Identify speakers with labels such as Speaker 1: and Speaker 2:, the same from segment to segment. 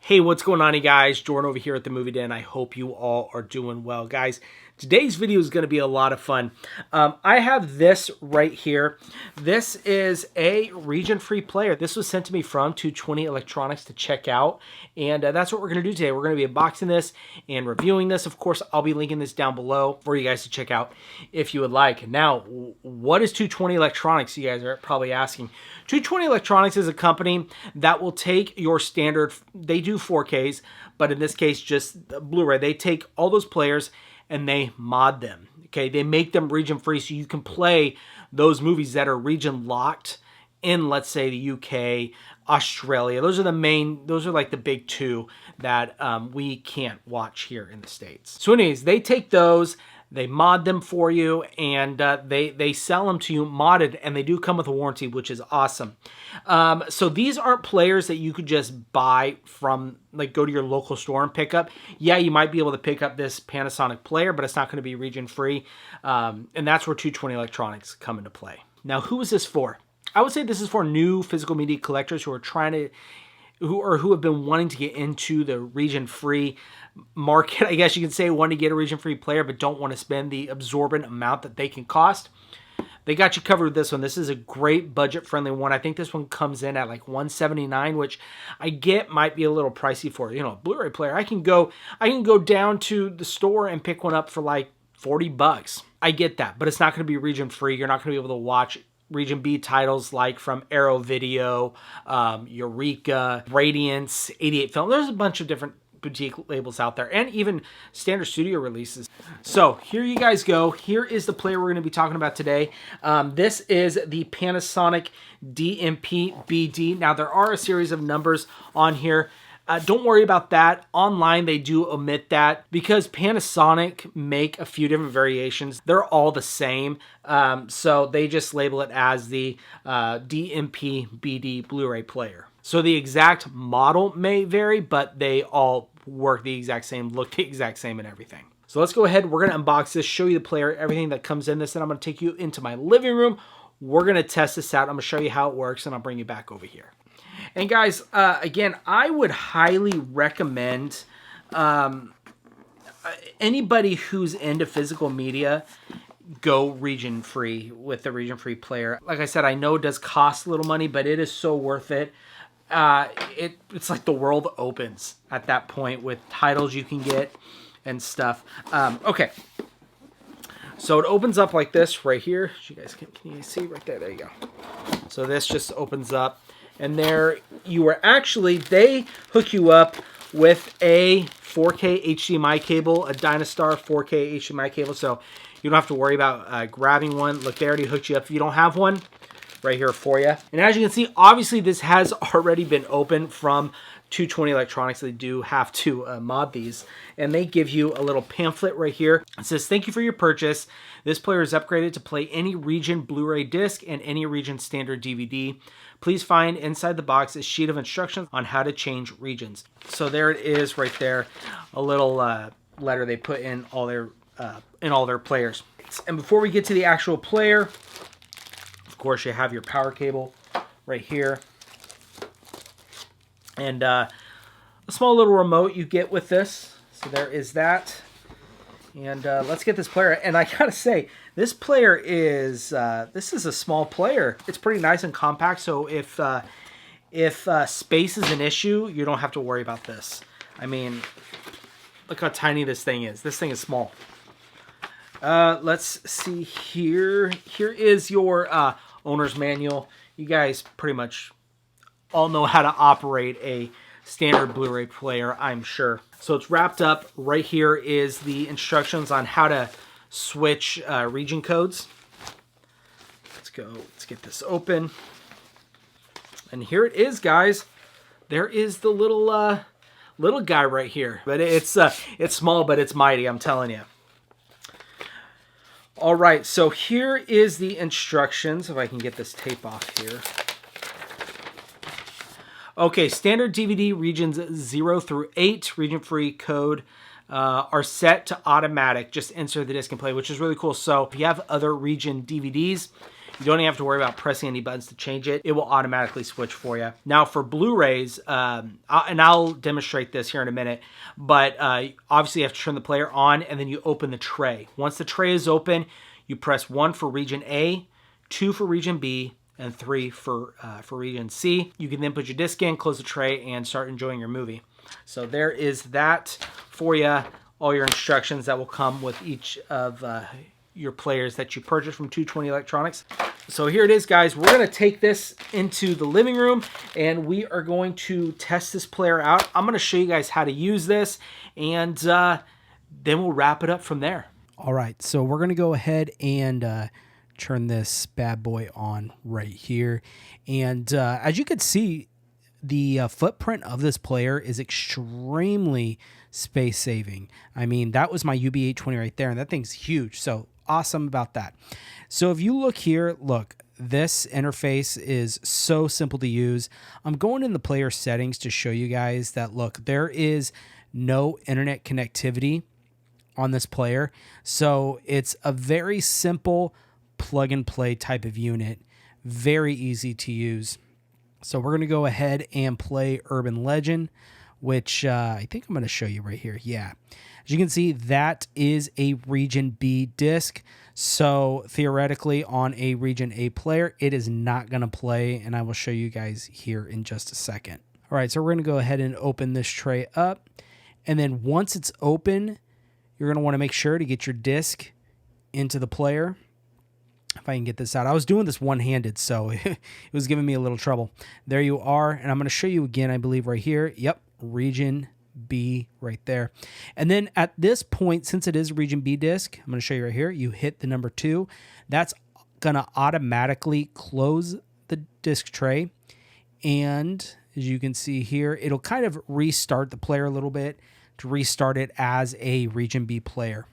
Speaker 1: Hey, what's going on, you guys? Jordan over here at the Movie Den. I hope you all are doing well, guys. Today's video is going to be a lot of fun. I have this right here. This is a region-free player. This was sent to me from 220 Electronics to check out, and that's what we're going to do today. We're going to be unboxing this and reviewing this. Of course, I'll be linking this down below for you guys to check out if you would like. Now, what is 220 Electronics? You guys are probably asking. 220 Electronics is a company that will take your standard, they do 4Ks, but in this case, just Blu-ray. They take all those players and they mod them. Okay, they make them region free so you can play those movies that are region locked in, let's say, the UK, Australia. Those are like the big two that we can't watch here in the States. So anyways, they take those, they mod them for you, and they sell them to you modded, and they do come with a warranty, which is awesome. So these aren't players that you could just buy from, like, go to your local store and pick up. Yeah, you might be able to pick up this Panasonic player, but it's not going to be region free, and that's where 220 Electronics come into play. Now, who is this for? I would say this is for new physical media collectors who are trying to, who have been wanting to get into the region-free market, I guess you could say, wanting to get a region-free player but don't want to spend the absorbent amount that they can cost. They got you covered with this one. This is a great budget-friendly one. I think this one comes in at like $179, which I get might be a little pricey for, you know, a Blu-ray player. I can go down to the store and pick one up for like 40 bucks. I get that, but it's not going to be region-free. You're not going to be able to watch Region B titles like from Arrow Video, Eureka, Radiance, 88 Film. There's a bunch of different boutique labels out there, and even standard studio releases. So here you guys go. Here is the player we're going to be talking about today. This is the Panasonic DMP BD. Now, there are a series of numbers on here. Don't worry about that. Online, they do omit that because Panasonic make a few different variations. They're all the same. So they just label it as the DMP BD Blu-ray player. So the exact model may vary, but they all work the exact same, look the exact same, and everything. So let's go ahead. We're going to unbox this, show you the player, everything that comes in this, and I'm going to take you into my living room. We're going to test this out. I'm going to show you how it works, and I'll bring you back over here. And guys, again, I would highly recommend anybody who's into physical media go region free with the region free player. Like I said, I know it does cost a little money, but it is so worth it. It's like the world opens at that point with titles you can get and stuff. Okay. So it opens up like this right here. You guys can you see right there? There you go. So this just opens up. And there you are. Actually, they hook you up with a 4K HDMI cable, a Dynastar 4K HDMI cable, so you don't have to worry about grabbing one. Look, they already hooked you up. If you don't have one, right here for you. And as you can see, obviously this has already been opened from 220 Electronics. They do have to mod these, and they give you a little pamphlet right here. It says, "Thank you for your purchase. This player is upgraded to play any region Blu-ray disc and any region standard DVD. Please find inside the box a sheet of instructions on how to change regions." So there it is right there, a little letter they put in all their players. And before we get to the actual player, of course, you have your power cable right here. And a small little remote you get with this. So there is that. And let's get this player. And I gotta say, this player is this is a small player. It's pretty nice and compact. So if space is an issue, you don't have to worry about this. I mean, look how tiny this thing is. This thing is small. Let's see here. Here is your owner's manual. You guys pretty much all know how to operate a standard Blu-ray player, I'm sure. So it's wrapped up. Right here is the instructions on how to switch region codes. Let's go. Let's get this open. And here it is, guys. There is the little guy right here. But it's small, but it's mighty, I'm telling you. All right, so here is the instructions. If I can get this tape off here. Okay, standard DVD regions 0 through 8, region-free code are set to automatic. Just insert the disc and play, which is really cool. So if you have other region DVDs, You don't even have to worry about pressing any buttons to change it. It will automatically switch for you. Now for Blu-rays, and I'll demonstrate this here in a minute, but obviously you have to turn the player on and then you open the tray. Once the tray is open, you press 1 for region A, 2 for region B, and 3 for region C. You can then put your disc in, close the tray, and start enjoying your movie. So there is that for you, all your instructions that will come with each of your players that you purchase from 220 Electronics. So here it is, guys. We're going to take this into the living room and we are going to test this player out. I'm going to show you guys how to use this, and then we'll wrap it up from there. All right, so we're going to go ahead and turn this bad boy on right here. And as you can see, the footprint of this player is extremely space saving. I mean, that was my UB820 right there, and that thing's huge. So awesome about that. So if you look here, look, this interface is so simple to use. I'm going in the player settings to show you guys that, look, there is no internet connectivity on this player. So it's a very simple plug and play type of unit. Very easy to use. So we're going to go ahead and play Urban Legend, which I think I'm going to show you right here. Yeah. As you can see, that is a Region B disc. So theoretically, on a Region A player, it is not going to play, and I will show you guys here in just a second. All right, so we're going to go ahead and open this tray up. And then once it's open, you're going to want to make sure to get your disc into the player. If I can get this out. I was doing this one-handed, so it was giving me a little trouble. There you are, and I'm going to show you again, I believe, right here. Yep, Region B right there. And then at this point, since it is a Region B disc, I'm going to show you right here, you hit the number 2. That's going to automatically close the disc tray. And as you can see here, it'll kind of restart the player a little bit to restart it as a Region B player.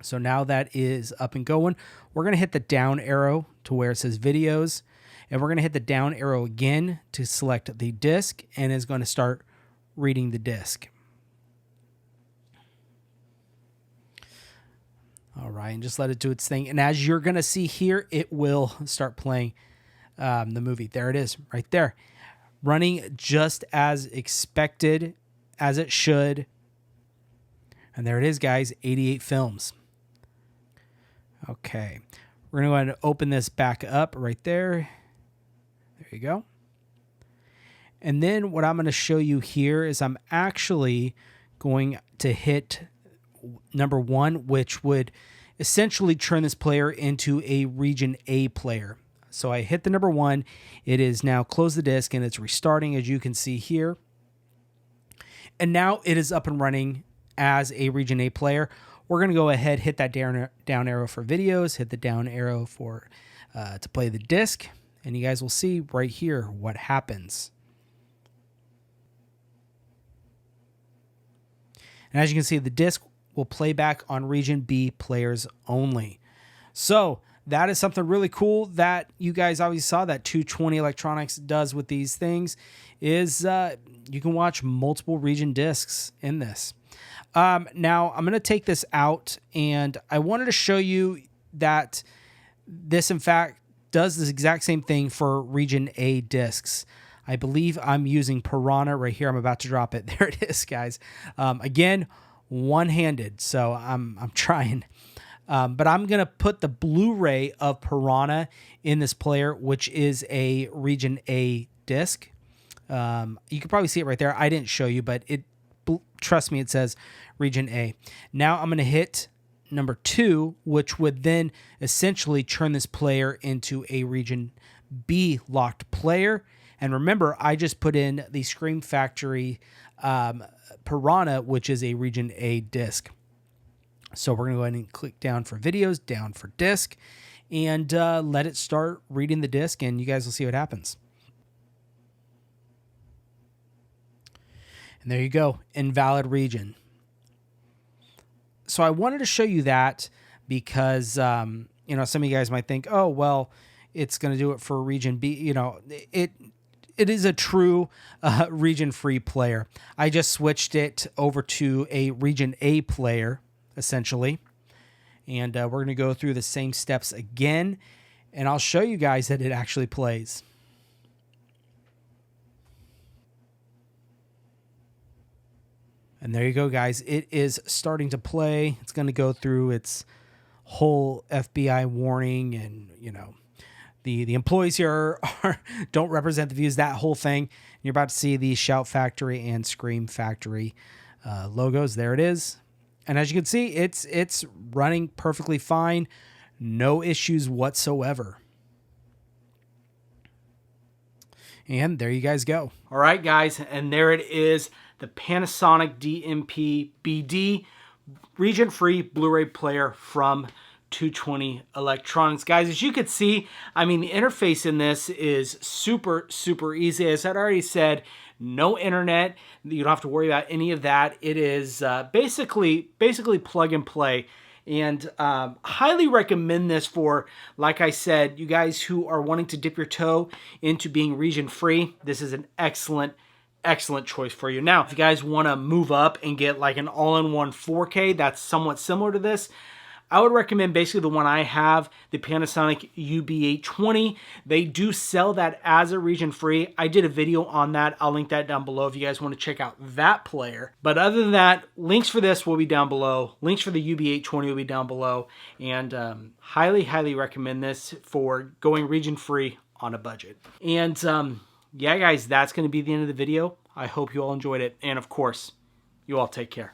Speaker 1: So now that is up and going. We're going to hit the down arrow to where it says videos, and we're going to hit the down arrow again to select the disc, and it's going to start reading the disc. All right, and just let it do its thing. And as you're going to see here, it will start playing the movie. There it is right there, running just as expected, as it should. And there it is, guys, 88 films. Okay, we're going to go ahead and open this back up right there. There you go. And then what I'm going to show you here is I'm actually going to hit number 1, which would essentially turn this player into a Region A player. So I hit the number 1. It is now closed the disc and it's restarting, as you can see here. And now it is up and running as a Region A player. We're going to go ahead, hit that down arrow for videos, hit the down arrow for to play the disc, and you guys will see right here what happens. And as you can see, the disc will play back on Region B players only. So that is something really cool that you guys obviously saw that 220 Electronics does with these things, is you can watch multiple region discs in this. Now I'm going to take this out, and I wanted to show you that this in fact does this exact same thing for Region A discs. I believe I'm using Piranha right here. I'm about to drop it. There it is, guys. Again, one-handed, so I'm trying. But I'm going to put the Blu-ray of Piranha in this player, which is a Region A disc. You can probably see it right there. I didn't show you, but trust me, it says Region A. Now I'm going to hit number 2, which would then essentially turn this player into a Region B locked player. And remember, I just put in the Scream Factory Piranha, which is a Region A disc. So we're going to go ahead and click down for videos, down for disc, and let it start reading the disc, and you guys will see what happens. And there you go, invalid region. So I wanted to show you that because, some of you guys might think, oh, well, it's going to do it for Region B. It is a true region-free player. I just switched it over to a Region A player, essentially. And we're going to go through the same steps again. and I'll show you guys that it actually plays. And there you go, guys. It is starting to play. It's going to go through its whole FBI warning, and you know, the employees here don't represent the views, that whole thing. You're about to see the Shout Factory and Scream Factory logos. There it is. And as you can see, it's running perfectly fine. No issues whatsoever. And there you guys go. All right, guys, and there it is, the Panasonic DMP BD region-free Blu-ray player from 220 Electronics. Guys, as you could see, I mean, the interface in this is super, super easy. As I already said, no internet. You don't have to worry about any of that. It is basically plug and play. And highly recommend this for, like I said, you guys who are wanting to dip your toe into being region free. This is an excellent choice for you. Now, if you guys want to move up and get like an all-in-one 4K that's somewhat similar to this, I would recommend basically the one I have, the Panasonic UB820. They do sell that as a region free. I did a video on that. I'll link that down below if you guys want to check out that player. But other than that, links for this will be down below. Links for the UB820 will be down below. And highly recommend this for going region free on a budget. And yeah, guys, that's going to be the end of the video. I hope you all enjoyed it. And of course, you all take care.